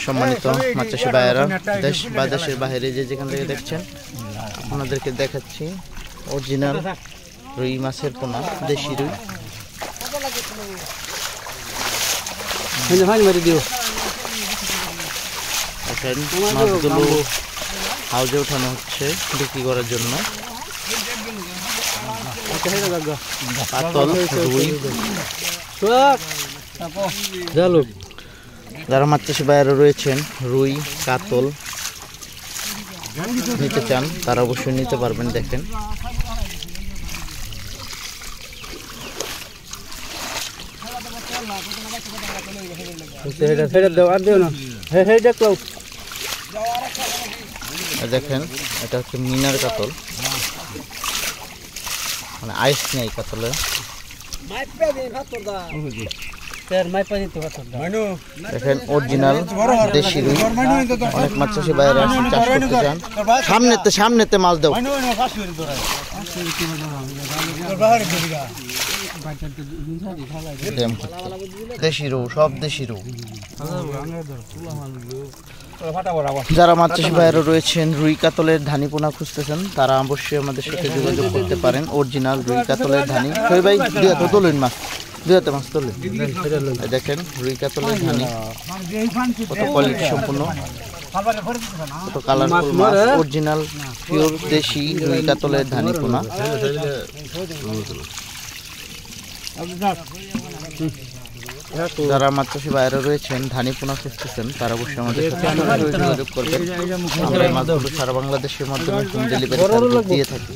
সম্মানিত মাছ চাষি ভাইয়েরা, দেশ বা দেশের বাইরে যে যেখান থেকে দেখছেন, আপনাদেরকে দেখাচ্ছি অরিজিনাল রুই মাছের পোনা, দেশি রুই। মাছগুলো হাউজে ওঠানো হচ্ছে বিক্রি করার জন্য। কাতল, রুই। যারা মাছ চাষি ভাইয়েরা রয়েছেন, রুই কাতল নিতে চান তারা অবশ্যই নিতে পারবেন। দেখেন দেখেন, এটা হচ্ছে মিনার কাতল, মানে আইস নেই কাতলে। দেখেন অরিজিনাল দেশি রুই। অনেক মাছ চাষি বাইরে চাষ করতে চান। সামনেতে মাছ দাও। দেশি রু, সব দেশি রু। যারা মাছ চাষি বাইরে রয়েছেন, রুই কাতলের ধানি পোনা খুঁজতেছেন, তারা অবশ্যই আমাদের সাথে যোগাযোগ করতে পারেন। অরিজিনাল রুই কাতলের ধানি। ভাই দুই হাতে তোলেন মাছ, দুই হাতে মাছ তোলেন। দেখেন রুই কাতলের ধানি কত কোয়ালিটি সম্পূর্ণ, কত কালারফুল মাছ। অরিজিনাল পিওর দেশি রুই কাতলের ধানি পোনা। যারা মাছ চাষি বাইরে রয়েছেন, ধানি পোনা খুঁজতেছেন, তারা অবশ্যই আমাদের সাথে যোগাযোগ করবেন। আমরা এই মাছগুলো সারা বাংলাদেশের মাধ্যমে হোম ডেলিভারি দিয়ে থাকি।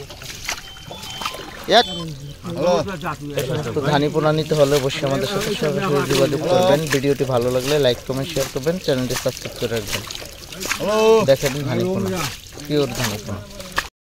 ধানি পোনা নিতে হলে অবশ্যই আমাদের সাথে সরাসরি যোগাযোগ করবেন। ভিডিওটি ভালো লাগলে লাইক কমেন্ট শেয়ার করবেন, চ্যানেলটি সাবস্ক্রাইব করে রাখবেন। দেখেন ধানি পোনা, পিওর ধানি পোনা।